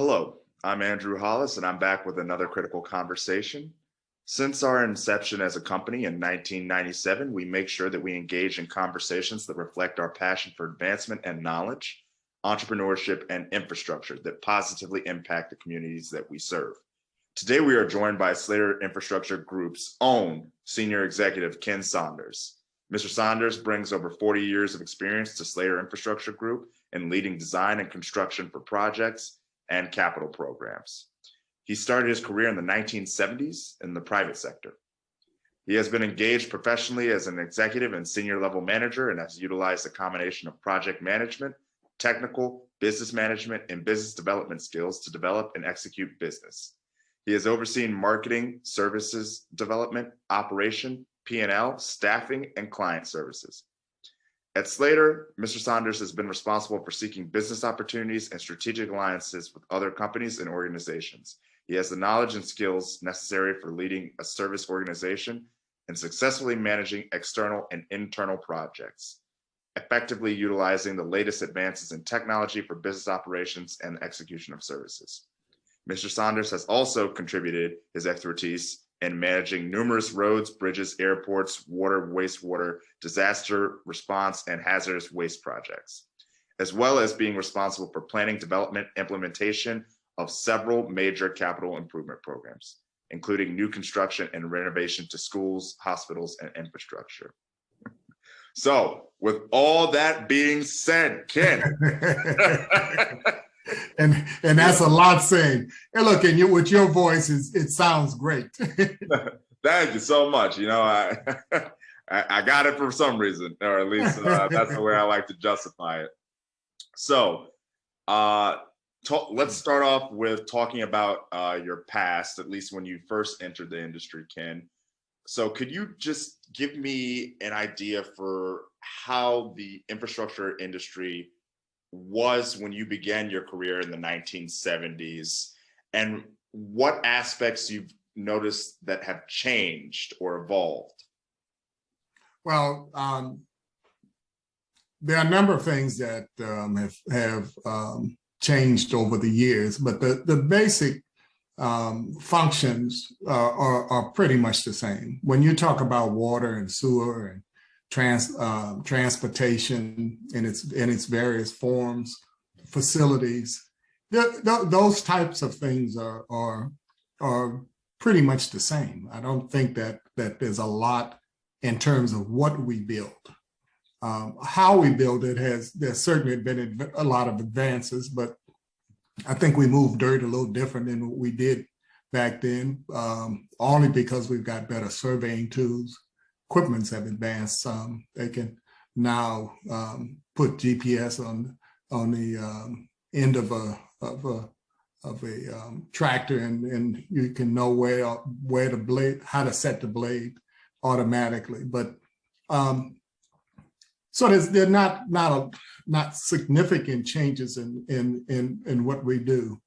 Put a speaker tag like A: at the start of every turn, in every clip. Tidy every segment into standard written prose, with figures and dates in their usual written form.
A: Hello, I'm Andrew Hollis, and I'm back with another critical conversation. Since our inception as a company in 1997, we make sure that we engage in conversations that reflect our passion for advancement and knowledge, entrepreneurship, and infrastructure that positively impact the communities that we serve. Today, we are joined by Slater Infrastructure Group's own Senior Executive, Ken Saunders. Mr. Saunders brings over 40 years of experience to Slater Infrastructure Group in leading design and construction for projects and capital programs. He started his career in the 1970s in the private sector. He has been engaged professionally as an executive and senior level manager and has utilized a combination of project management, technical, business management, and business development skills to develop and execute business. He has overseen marketing, services development, operation, P&L, staffing, and client services. At Slater, Mr. Saunders has been responsible for seeking business opportunities and strategic alliances with other companies and organizations. He has the knowledge and skills necessary for leading a service organization and successfully managing external and internal projects, effectively utilizing the latest advances in technology for business operations and execution of services. Mr. Saunders has also contributed his expertise in managing numerous roads, bridges, airports, water, wastewater, disaster response, and hazardous waste projects, as well as being responsible for planning, development, implementation of several major capital improvement programs, including new construction and renovation to schools, hospitals, and infrastructure. So, with all that being said, Ken.
B: And that's a lot saying. And look, and with your voice, it sounds great.
A: Thank you so much. You know, I got it for some reason, or at least that's the way I like to justify it. So, let's start off with talking about your past, at least when you first entered the industry, Ken. So, could you just give me an idea for how the infrastructure industry was when you began your career in the 1970s, and what aspects you've noticed that have changed or evolved?
B: Well, there are a number of things that have changed over the years, but the basic functions are pretty much the same. When you talk about water and sewer and transportation in its various forms, facilities, those types of things are pretty much the same. I don't think that there's a lot in terms of what we build. How we build it there's certainly been a lot of advances, but I think we move dirt a little different than what we did back then, only because we've got better surveying tools. Equipments have advanced some. They can now put GPS on the end of a tractor, and you can know where the blade, how to set the blade automatically. But so there are not significant changes in what we do,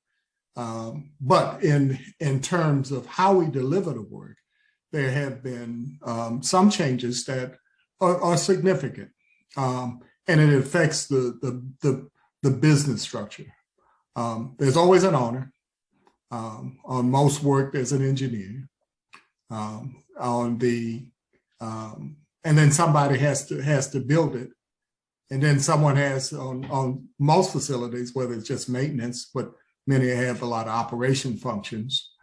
B: but in terms of how we deliver the work, there have been some changes that are significant, and it affects the business structure. There's always an owner. On most work, there's an engineer. And then somebody has to build it, and then someone has on most facilities, whether it's just maintenance, but many have a lot of operation functions.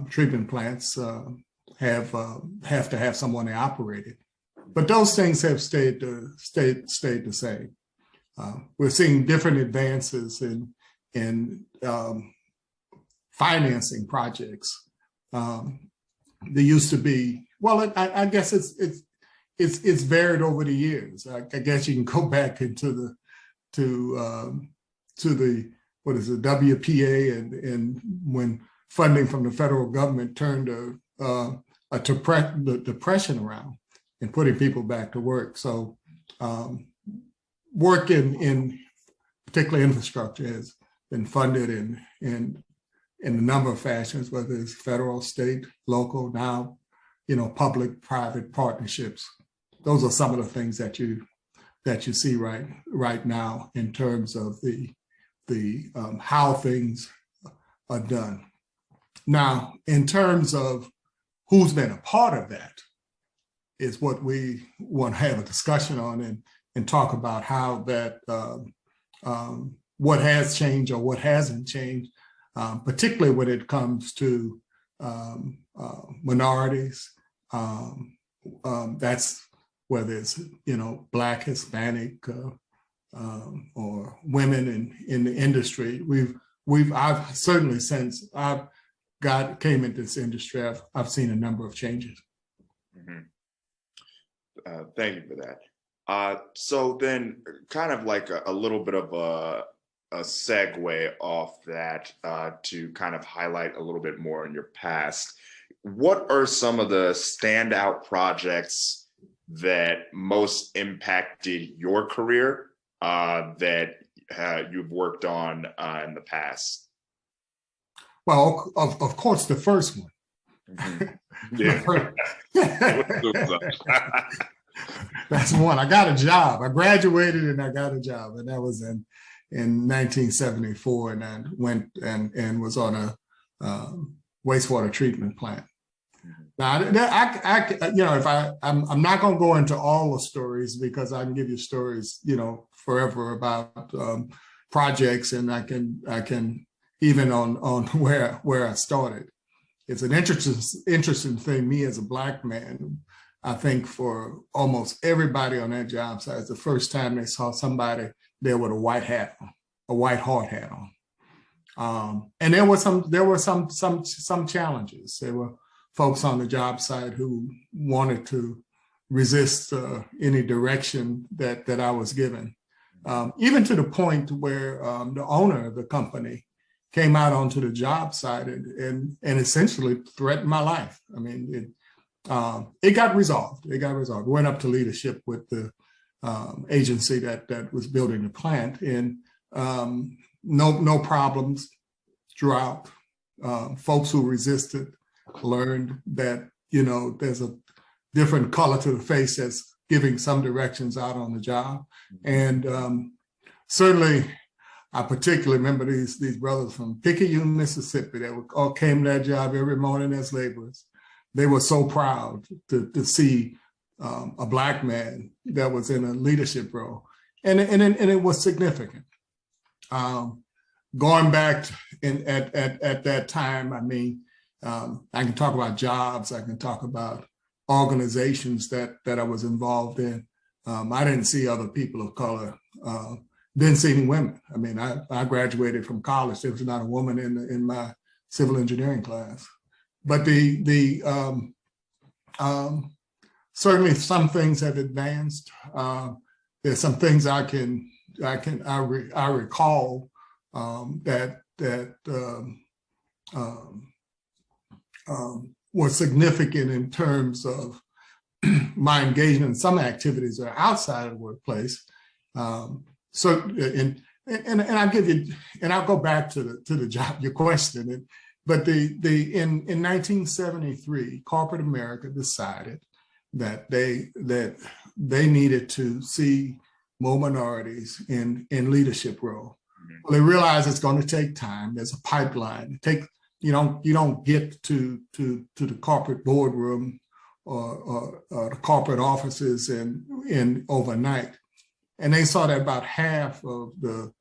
B: Treatment plants have to have someone to operate it, but those things have stayed the same. We're seeing different advances in financing projects. There used to be, well, I guess it's varied over the years. I guess you can go back into the what is it, WPA, and when funding from the federal government turned the depression around and putting people back to work. So work in particularly infrastructure has been funded in a number of fashions, whether it's federal, state, local, now, public-private partnerships. Those are some of the things that you see right now in terms of the how things are done. Now, in terms of who's been a part of that, is what we want to have a discussion on and talk about how that, what has changed or what hasn't changed, particularly when it comes to minorities. That's whether it's, Black, Hispanic, or women in the industry. I've certainly, since came into this industry, I've seen a number of changes.
A: Mm-hmm. Thank you for that. So then kind of like a little bit of a segue off that to kind of highlight a little bit more in your past. What are some of the standout projects that most impacted your career that you've worked on in the past?
B: Well, of course, the first one.
A: Mm-hmm. Yeah.
B: That's one. I got a job. I graduated and I got a job, and that was in 1974, and I went and was on a wastewater treatment plant. Now, I'm not going to go into all the stories, because I can give you stories, forever about projects, and I can even on where I started. It's an interesting thing. Me as a Black man, I think for almost everybody on that job site, it's the first time they saw somebody there with a white hat on, a white hard hat on. And there were some challenges. There were folks on the job site who wanted to resist any direction that I was given, even to the point where the owner of the company came out onto the job site and essentially threatened my life. I mean, it got resolved. It went up to leadership with the agency that was building the plant, and no problems throughout. Folks who resisted learned that, there's a different color to the face that's giving some directions out on the job. And certainly, I particularly remember these brothers from Picayune, Mississippi, that all came to that job every morning as laborers. They were so proud to see a Black man that was in a leadership role, and it was significant. Going back at that time, I mean, I can talk about jobs. I can talk about organizations that I was involved in. I didn't see other people of color. Didn't see any women. I mean, I graduated from college. There was not a woman in my civil engineering class. But certainly some things have advanced. There's some things I recall that was significant in terms of my engagement in some activities that are outside of the workplace. So, and I'll give you, and I'll go back to the job, your question. But in 1973, corporate America decided that they needed to see more minorities in leadership role. Well, they realized it's going to take time. There's a pipeline. You don't get to the corporate boardroom or the corporate offices in overnight. And they saw that about half of the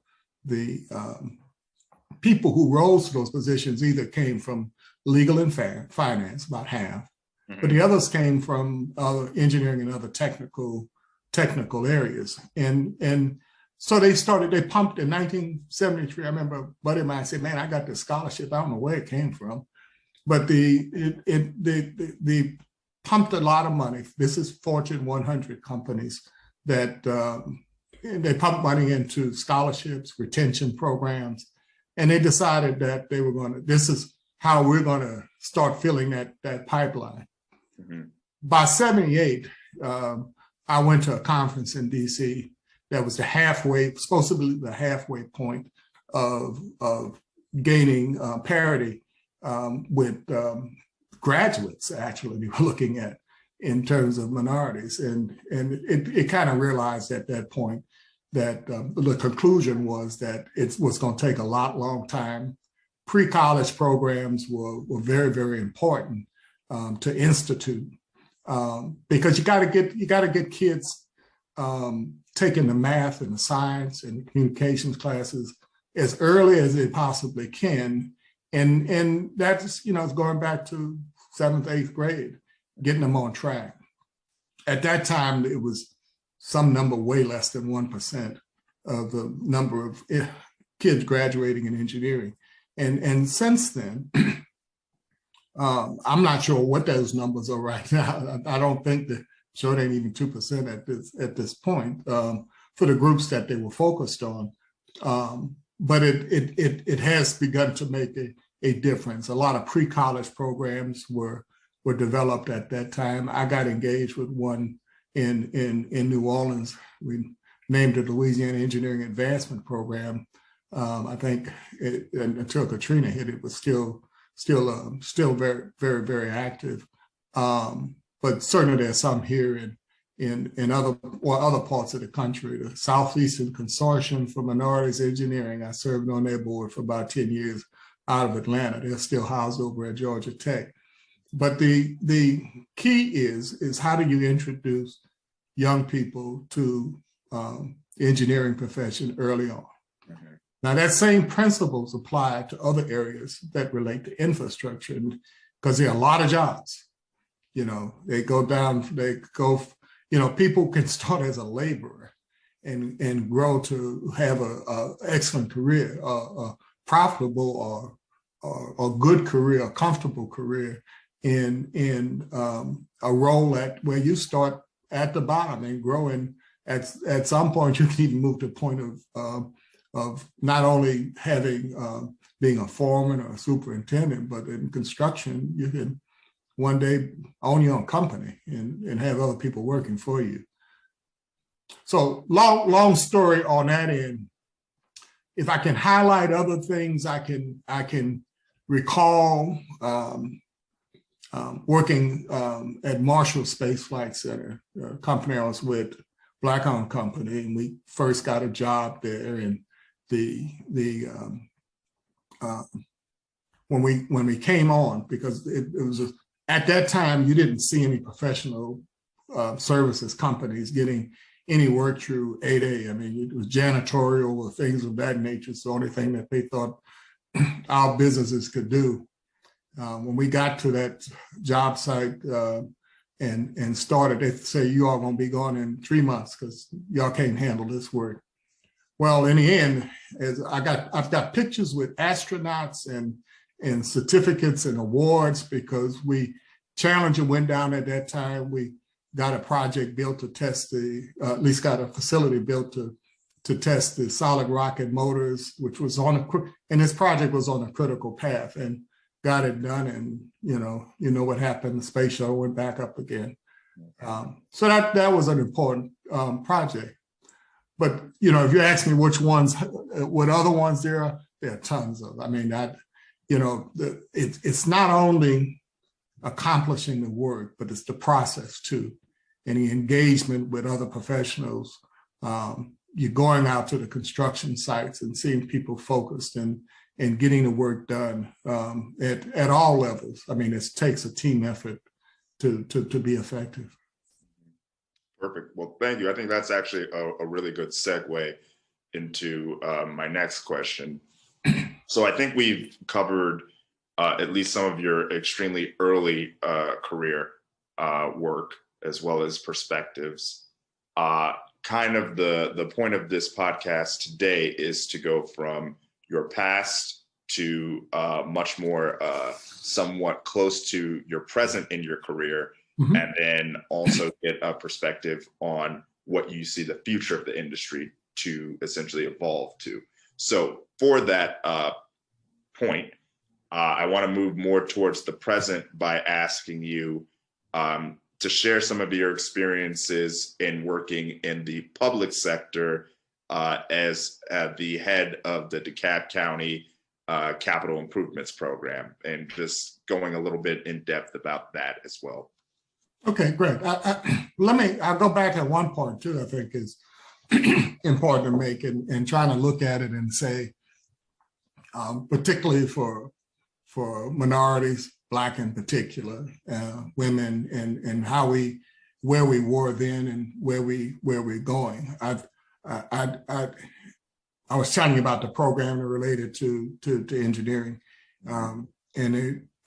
B: people who rose to those positions either came from legal and finance, about half, but the others came from engineering and other technical areas. And so they pumped in 1973. I remember a buddy of mine said, "Man, I got this scholarship. I don't know where it came from, but they pumped a lot of money." This is Fortune 100 companies that they pumped money into scholarships, retention programs, and they decided that this is how we're going to start filling that pipeline. Mm-hmm. By 78, I went to a conference in DC that was supposed to be the halfway point of gaining parity with graduates, actually, we were looking at in terms of minorities. And it kind of realized at that point that the conclusion was that it was going to take a long time pre-college programs were very, very important to institute because you got to get kids taking the math and the science and the communications classes as early as they possibly can, and that's it's going back to 7th, 8th grade, getting them on track. At that time, it was some number way less than 1% of the number of kids graduating in engineering. And since then, I'm not sure what those numbers are right now. I don't think that, sure, it ain't even 2% at this point for the groups that they were focused on. But it has begun to make a difference. A lot of pre-college programs were developed at that time. I got engaged with one in New Orleans. We named it Louisiana Engineering Advancement Program. I think until Katrina hit, it was still very, very, very active. But certainly there's some here in other parts of the country. The Southeastern Consortium for Minorities Engineering, I served on their board for about 10 years out of Atlanta. They're still housed over at Georgia Tech. But the key is how do you introduce young people to the engineering profession early on? Mm-hmm. Now, that same principles apply to other areas that relate to infrastructure, because there are a lot of jobs. People can start as a laborer and grow to have a excellent career, a profitable or good career, a comfortable career in a role where you start at the bottom and growing. At some point, you can even move to the point of not only being a foreman or a superintendent, but in construction, you can one day own your own company and have other people working for you. So long story on that end. If I can highlight other things, I can recall working at Marshall Space Flight Center, a company I was with, Black-owned company, and we first got a job there. And when we came on, because it was at that time you didn't see any professional services companies getting any work through 8A. I mean, it was janitorial or things of that nature. It's the only thing that they thought our businesses could do. When we got to that job site and started, they say, you all gonna be gone in 3 months because y'all can't handle this work. Well, in the end, I've got pictures with astronauts and certificates and awards, because Challenger went down at that time. We got a project built to test at least got a facility built to test the solid rocket motors, which was and this project was on a critical path, and got it done. And you know what happened, the space shuttle went back up again. So that was an important project. But if you ask me what other ones there are tons of. I mean, it's not only accomplishing the work, but it's the process too, and the engagement with other professionals. You're going out to the construction sites and seeing people focused and getting the work done at all levels. I mean, it takes a team effort to be effective.
A: Perfect. Well, thank you. I think that's actually a really good segue into my next question. So I think we've covered at least some of your extremely early career work, as well as perspectives. Kind of the point of this podcast today is to go from your past to much more somewhat close to your present in your career. Mm-hmm. And then also get a perspective on what you see the future of the industry to essentially evolve to. So for that point, I want to move more towards the present by asking you to share some of your experiences in working in the public sector as the head of the DeKalb County Capital Improvements Program, and just going a little bit in depth about that as well.
B: Okay, great. I'll go back at one point too, I think is important to make, and trying to look at it and say, particularly for minorities, Black in particular, women, and where we were then and where we're going. I was telling you about the program related to engineering,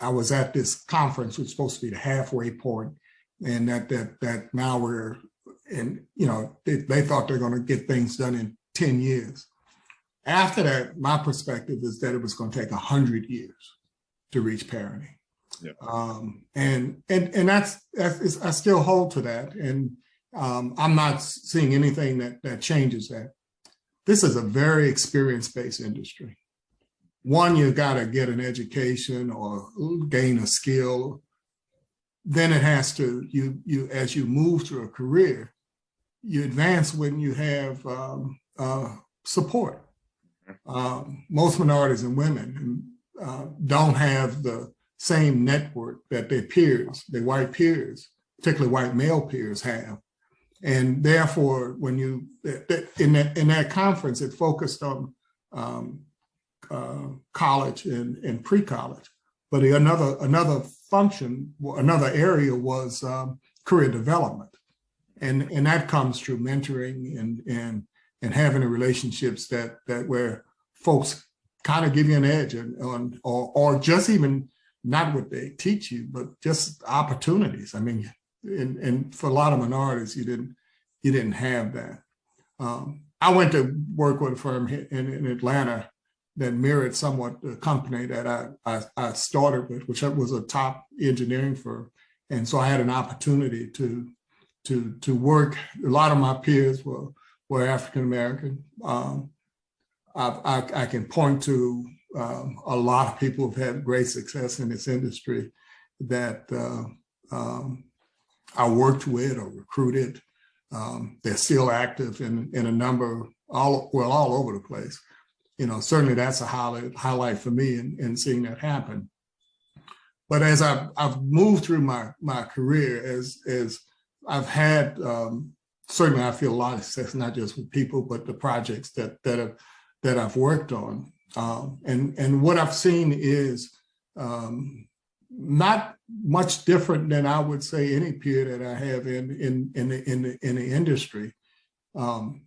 B: I was at this conference, which was supposed to be the halfway point, and that now we're in. They thought they're going to get things done in 10 years. After that, my perspective is that it was going to take 100 years to reach parity. Yeah. And that's I still hold to that, and I'm not seeing anything that changes that. This is a very experience-based industry. One, you've got to get an education or gain a skill. Then it has to, you as you move through a career, you advance when you have support. Most minorities and women don't have the same network that their peers, their white peers, particularly white male peers, have. And therefore, when you, in that conference, it focused on college and pre-college, but another function, another area was career development, and that comes through mentoring and having the relationships that where folks kind of give you an edge on or just even not what they teach you, but just opportunities. I mean, and for a lot of minorities, you didn't have that. I went to work with a firm in Atlanta that mirrored somewhat the company that I started with, which was a top engineering firm. And so I had an opportunity to work. A lot of my peers were African-American. I can point to a lot of people who've had great success in this industry that I worked with or recruited. They're still active in a number, all over the place. Certainly that's a highlight for me in seeing that happen. But as I've moved through my career, as I've had, certainly I feel a lot of success, not just with people, but the projects that I've worked on. And what I've seen is not much different than I would say any peer that I have in the industry.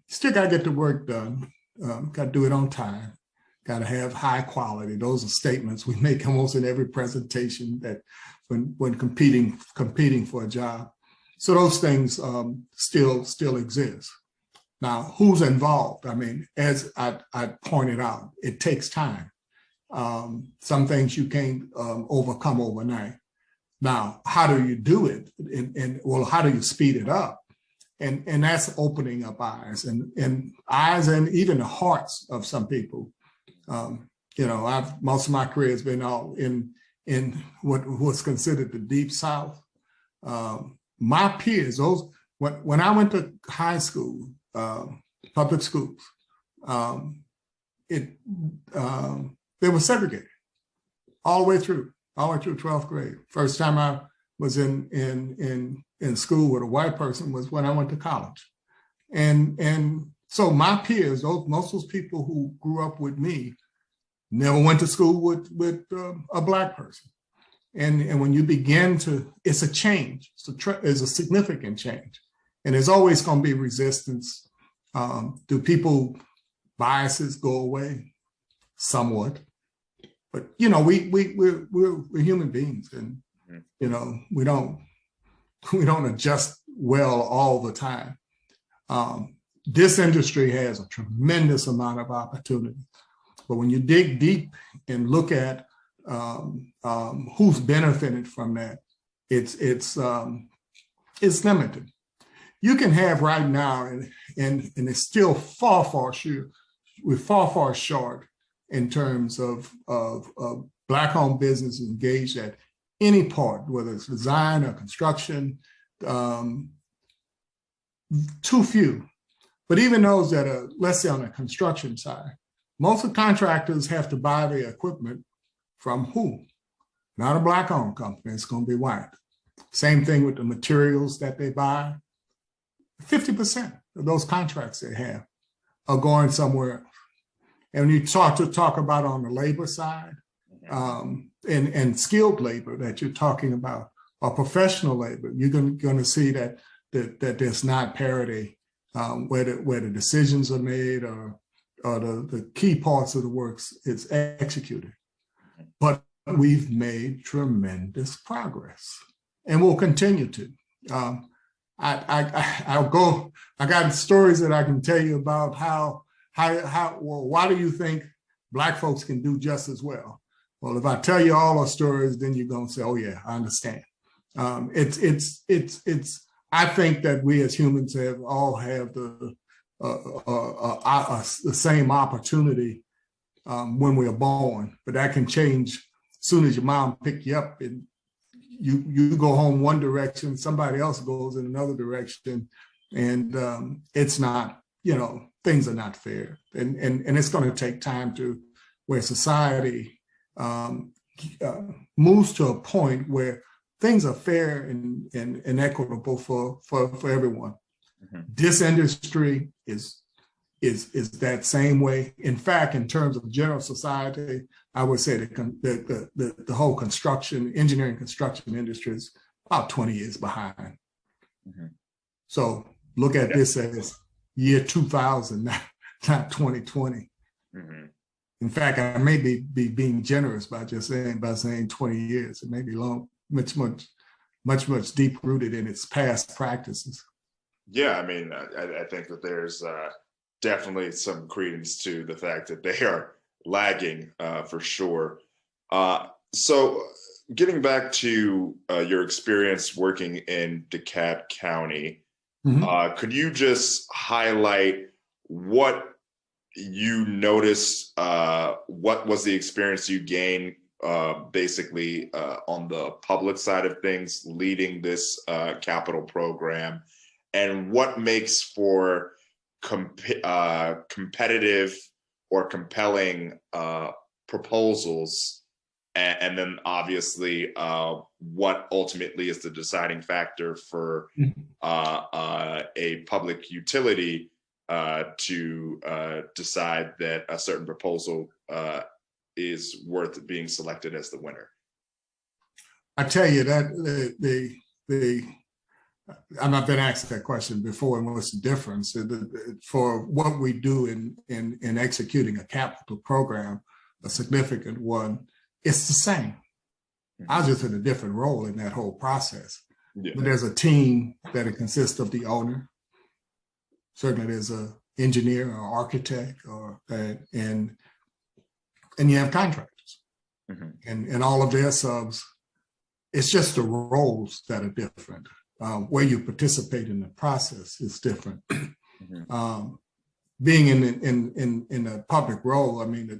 B: Still got to get the work done. Got to do it on time. Got to have high quality. Those are statements we make almost in every presentation that when competing for a job. So those things still exist. Now, who's involved? I mean, as I pointed out, it takes time. Some things you can't overcome overnight. Now, how do you do it? And how do you speed it up? And that's opening up eyes and eyes and even the hearts of some people. Most of my career has been all in what's considered the deep South. My peers, when I went to high school, public schools, they were segregated all the way through 12th grade. First time I was in school with a white person was when I went to college. And so my peers, most of those people who grew up with me, never went to school with a Black person. And when you begin it's a change. It's a significant change. And there's always going to be resistance. Do people biases go away? Somewhat. But, we're human beings, and, we don't adjust well all the time. This industry has a tremendous amount of opportunity. But when you dig deep and look at who's benefited from that, it's limited. You can have right now, and it's still far short. We're far short in terms of Black-owned businesses engaged at any part, whether it's design or construction. Too few. But even those that are, let's say, on the construction side, most of the contractors have to buy their equipment from who? Not a Black-owned company. It's going to be white. Same thing with the materials that they buy. 50% of those contracts they have are going somewhere else. And when you talk about on the labor side, and skilled labor that you're talking about, or professional labor, you're going to see that there's not parity where the decisions are made or the key parts of the works is executed. But we've made tremendous progress, and we'll continue to. I got stories that I can tell you about why do you think Black folks can do just as well? Well, if I tell you all our stories, then you're going to say, oh yeah, I understand. I think that we as humans all have the same opportunity when we're born, but that can change as soon as your mom pick you up and you go home one direction, somebody else goes in another direction, and it's not, things are not fair, and it's going to take time to where society moves to a point where things are fair and equitable for everyone. Mm-hmm. This industry is that same way. In fact, in terms of general society, I would say the whole engineering construction industry is about 20 years behind. Mm-hmm. So look at this as year 2000, not 2020. Mm-hmm. In fact, I may be being generous by saying 20 years. It may be long, much deep rooted in its past practices.
A: Yeah, I mean, I think that there's definitely some credence to the fact that they are lagging for sure. So getting back to your experience working in DeKalb County, mm-hmm. Could you just highlight what you noticed, what was the experience you gained basically on the public side of things leading this capital program, and what makes for competitive or compelling proposals, and then obviously what ultimately is the deciding factor for a public utility to decide that a certain proposal is worth being selected as the winner?
B: I tell you that I've not been asked that question before, and what's the difference for what we do in executing a capital program, a significant one? It's the same. Mm-hmm. I was just in a different role in that whole process. Yeah. But there's a team that it consists of the owner. Certainly, there's an engineer or architect, and you have contractors, mm-hmm. and all of their subs. It's just the roles that are different. Where you participate in the process is different. Mm-hmm. Being in a public role, I mean,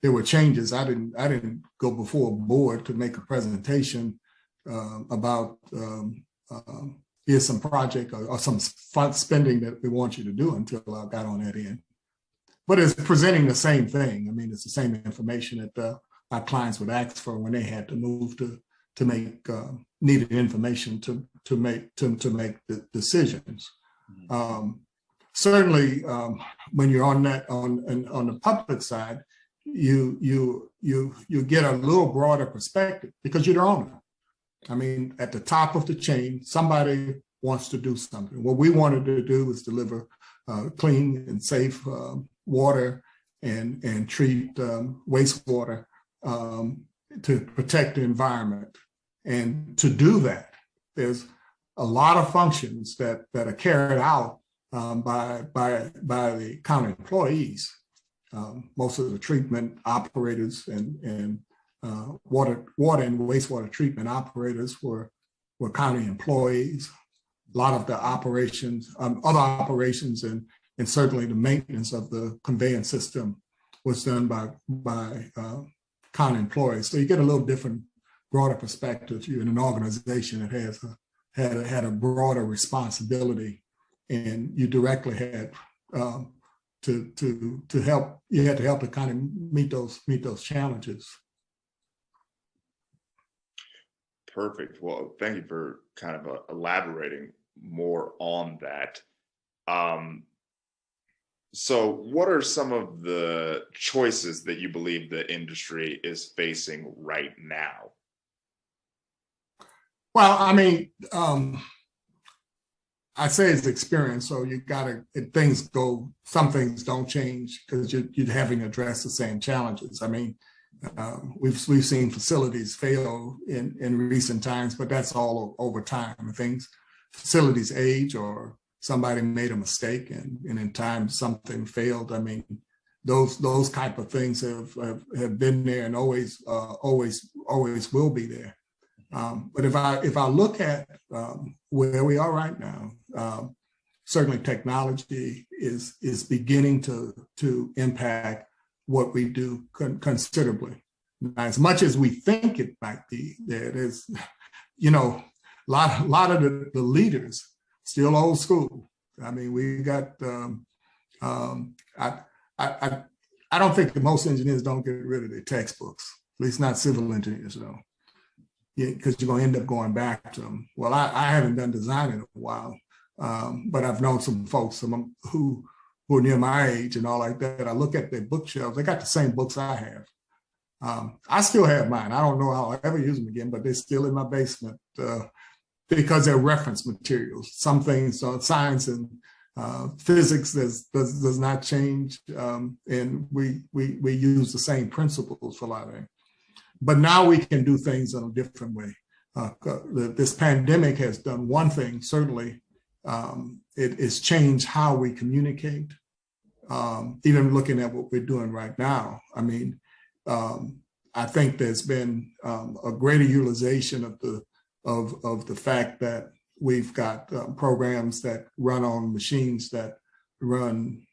B: there were changes. I didn't go before a board to make a presentation about here's some project or some spending that we want you to do until I got on that end. But it's presenting the same thing. I mean, it's the same information that our clients would ask for when they had to move to make needed information to make the decisions. Mm-hmm. Certainly, when you're on the public side, you get a little broader perspective because you're the owner. I mean, at the top of the chain, somebody wants to do something. What we wanted to do is deliver clean and safe water and treat wastewater to protect the environment. And to do that, there's a lot of functions that are carried out by the county employees. Most of the treatment operators and water and wastewater treatment operators were county employees. A lot of the operations, other operations, and certainly the maintenance of the conveyance system was done by county employees. So you get a little different, broader perspective. You're in an organization that has had a broader responsibility, and you directly had to help. You had to help to kind of meet those challenges.
A: Perfect. Well, thank you for kind of elaborating more on that. So, what are some of the choices that you believe the industry is facing right now?
B: Well, I mean, I say it's experience. So you got to, things go, some things don't change because you're having to address the same challenges. I mean, we've seen facilities fail in recent times, but that's all over time. Things, facilities age, or somebody made a mistake, and in time something failed. I mean, those type of things have been there and always will be there. But if I look at where we are right now, certainly technology is beginning to impact what we do considerably. Now, as much as we think it might be, there is, a lot of the leaders still old school. I mean, we got. I don't think that most engineers don't get rid of their textbooks. At least not civil engineers, though. Yeah, because you're going to end up going back to them. Well, I haven't done design in a while, but I've known some folks who are near my age and all like that. I look at their bookshelves; they got the same books I have. I still have mine. I don't know how I'll ever use them again, but they're still in my basement because they're reference materials. Some things, science and physics does not change, and we use the same principles for a lot of it. But now we can do things in a different way. This pandemic has done one thing, certainly. It has changed how we communicate, even looking at what we're doing right now. I mean, I think there's been a greater utilization of the fact that we've got programs that run on machines that run,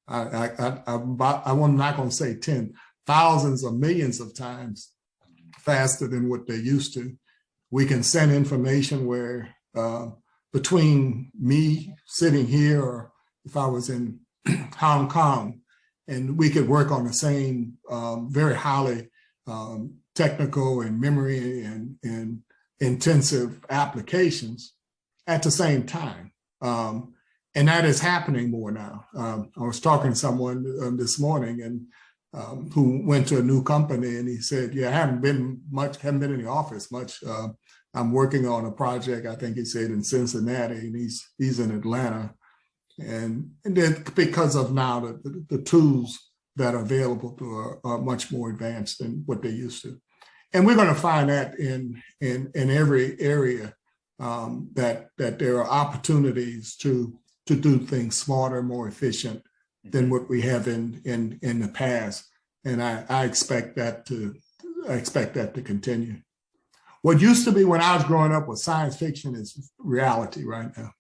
B: I'm not going to say 10, thousands or millions of times faster than what they're used to. We can send information where between me sitting here, or if I was in Hong Kong, and we could work on the same very highly technical and memory and intensive applications at the same time. And that is happening more now. I was talking to someone this morning and who went to a new company, and he said, yeah, I haven't been in the office much. I'm working on a project, I think he said, in Cincinnati, and he's in Atlanta. And then because of now the tools that are available to are much more advanced than what they used to. And we're going to find that in every area that there are opportunities to do things smarter, more efficient than what we have in the past. And I expect that to continue. What used to be when I was growing up was science fiction is reality right now.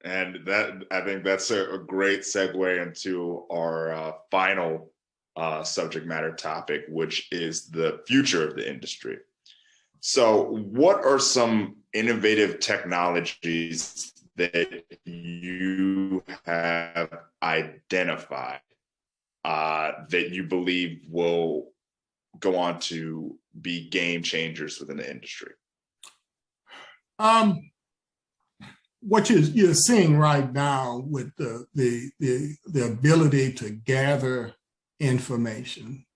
A: And I think that's a great segue into our final subject matter topic, which is the future of the industry. So what are some innovative technologies that you have identified that you believe will go on to be game changers within the industry?
B: What you're seeing right now with the ability to gather information,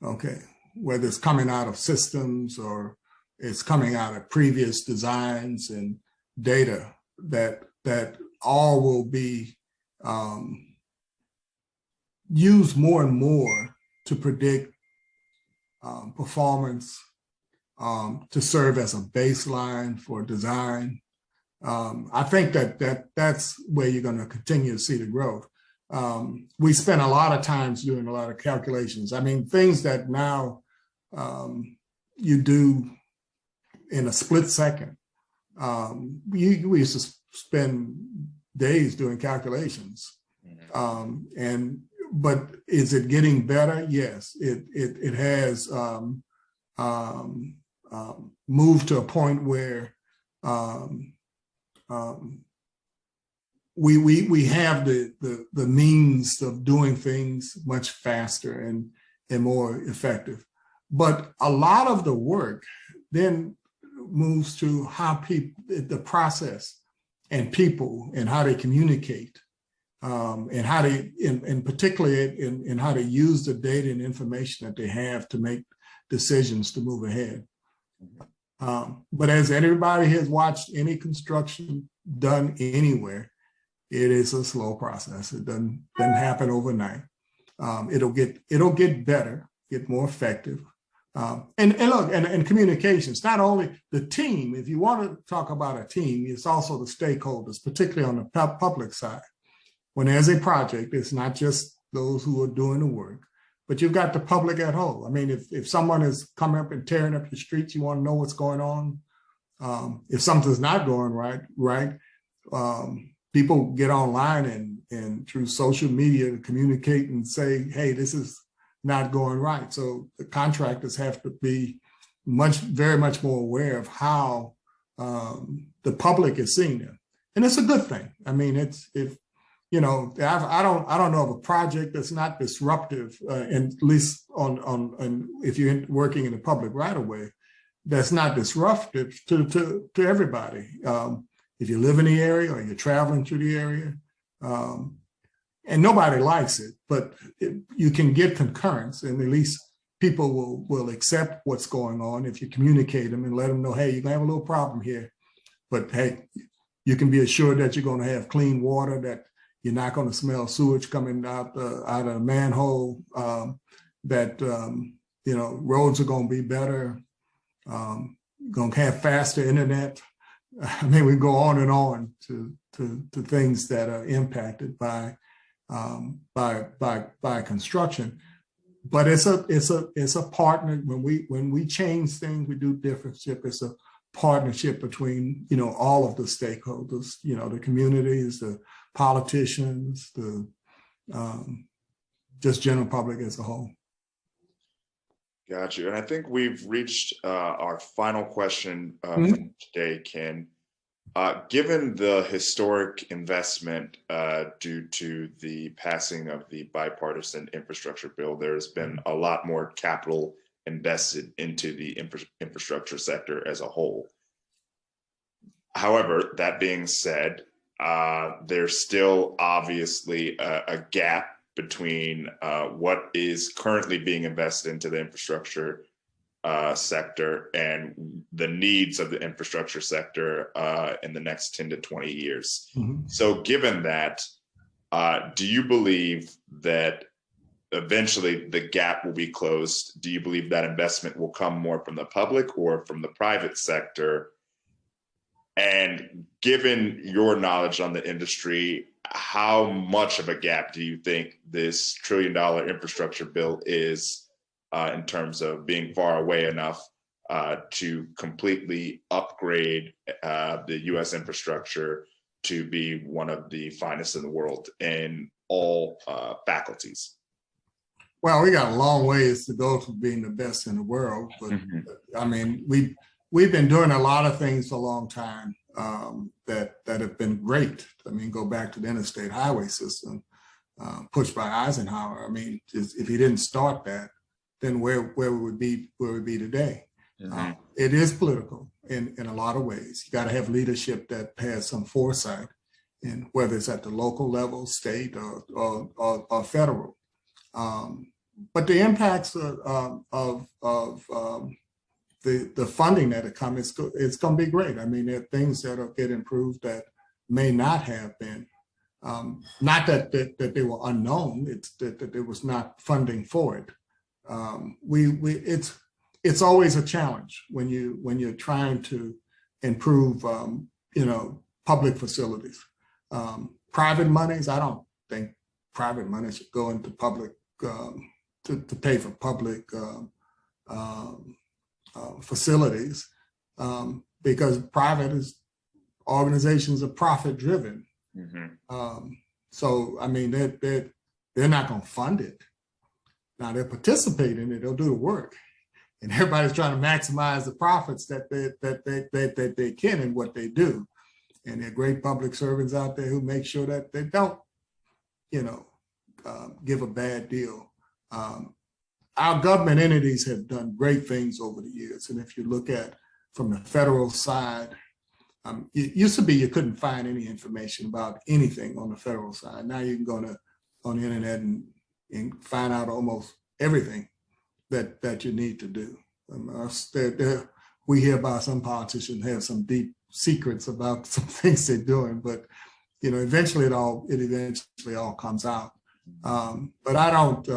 B: okay, whether it's coming out of systems or it's coming out of previous designs and data, that all will be used more and more to predict performance, to serve as a baseline for design. I think that's where you're going to continue to see the growth. We spend a lot of times doing a lot of calculations. I mean, things that now you do in a split second. We used to spend days doing calculations. But is it getting better? Yes, it has moved to a point where we have the means of doing things much faster and more effective. But a lot of the work then moves to how the process and people and how they communicate and how to, and particularly in how to use the data and information that they have to make decisions to move ahead. But as everybody has watched any construction done anywhere, it is a slow process. It doesn't happen overnight. It'll get better, get more effective. And look, and communications, not only the team, if you want to talk about a team, it's also the stakeholders, particularly on the public side. When there's a project, it's not just those who are doing the work, but you've got the public at home. I mean, if someone is coming up and tearing up your streets, you want to know what's going on. If something's not going right, people get online and through social media to communicate and say, hey, this is not going right. So the contractors have to be very much more aware of how the public is seeing them. And it's a good thing. I mean, I don't know of a project that's not disruptive, and at least on if you're working in the public right away, that's not disruptive to everybody. If you live in the area or you're traveling through the area, and nobody likes it, but you can get concurrence, and at least people will accept what's going on if you communicate them and let them know, hey, you're gonna have a little problem here, but hey, you can be assured that you're going to have clean water, that you're not going to smell sewage coming out of a manhole, that roads are going to be better, going to have faster internet. I mean, we go on and on to things that are impacted by construction. But it's a partner. When we change things, we do differentship. It's a partnership between all of the stakeholders, the communities, the politicians, the just general public as a whole.
A: Got you. And I think we've reached our final question from today, Ken. Given the historic investment due to the passing of the bipartisan infrastructure bill, there's been a lot more capital invested into the infrastructure sector as a whole. However, that being said, there's still obviously a gap between what is currently being invested into the infrastructure sector and the needs of the infrastructure sector in the next 10 to 20 years. Mm-hmm. So given that, do you believe that eventually the gap will be closed? Do you believe that investment will come more from the public or from the private sector? And given your knowledge on the industry, how much of a gap do you think this $1 trillion infrastructure bill is in terms of being far away enough to completely upgrade the U.S. infrastructure to be one of the finest in the world in all faculties?
B: Well, we got a long ways to go to being the best in the world, but I mean, we've been doing a lot of things for a long time that have been great. I mean, go back to the interstate highway system pushed by Eisenhower. I mean, if he didn't start that, then where we would be today. Mm-hmm. It is political in a lot of ways. You got to have leadership that has some foresight, and whether it's at the local level, state, or federal. But the impacts of the funding that it comes, it's going to be great. I mean, there are things that will get improved that may not have been. Not that they were unknown. It's that there was not funding for it. It's always a challenge when you're trying to improve, public facilities. Private monies, I don't think private money should go into public to pay for public facilities because private organizations are profit driven. Mm-hmm. So I mean, they're not going to fund it. Now they'll participate in it. They'll do the work, and everybody's trying to maximize the profits that they can in what they do. And there are great public servants out there who make sure that they don't, give a bad deal. Our government entities have done great things over the years. And if you look at from the federal side, It used to be you couldn't find any information about anything on the federal side. Now you can go on the internet and find out almost everything that you need to do. We hear about some politicians have some deep secrets about some things they're doing, but eventually it eventually all comes out. But I don't.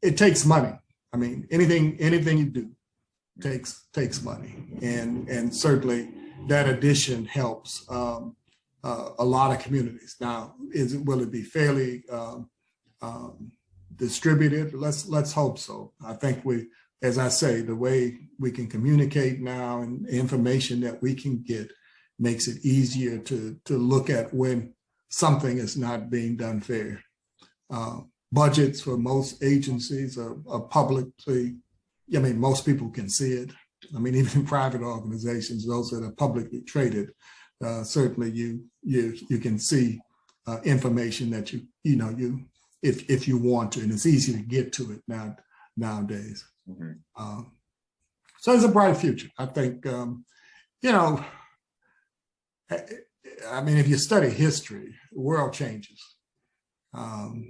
B: It takes money. Anything you do takes money, and certainly that addition helps a lot of communities. Now, will it be fairly distributed? Let's hope so. I think as I say, the way we can communicate now and the information that we can get makes it easier to look at when something is not being done fair. Budgets for most agencies are publicly, most people can see it. Even in private organizations, those that are publicly traded, certainly you can see information that if you want to, and it's easy to get to it nowadays. Mm-hmm. So it's a bright future. I think, if you study history, the world changes. And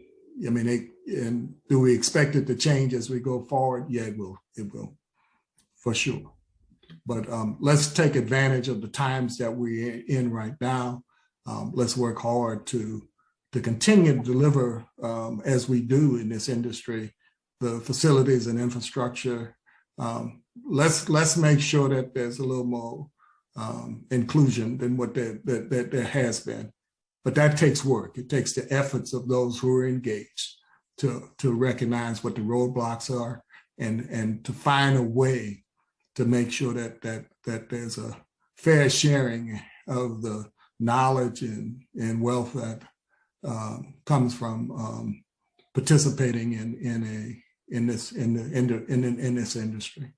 B: do we expect it to change as we go forward? Yeah, it will, for sure. But let's take advantage of the times that we're in right now. Let's work hard to continue to deliver, as we do in this industry, the facilities and infrastructure. Let's make sure that there's a little more inclusion than what there has been. But that takes work. It takes the efforts of those who are engaged to recognize what the roadblocks are and to find a way to make sure that there's a fair sharing of the knowledge and wealth that comes from participating in this industry.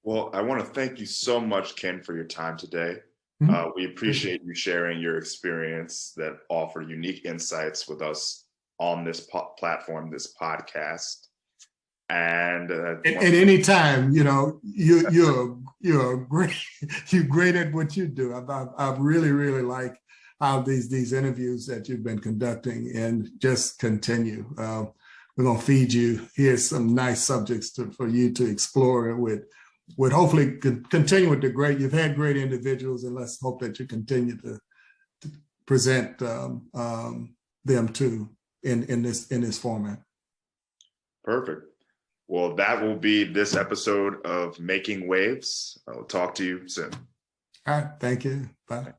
A: Well, I want to thank you so much, Ken, for your time today. We appreciate you sharing your experience that offer unique insights with us on this platform, this podcast. And
B: at any time, you're great at what you do. I really like how these interviews that you've been conducting, and just continue. We're gonna feed you. Here's some nice subjects for you to explore with hopefully continue with you've had great individuals, and let's hope that you continue to present them too in this format.
A: Perfect. Well, that will be this episode of Making Waves. I'll talk to you soon.
B: All right. Thank you. Bye.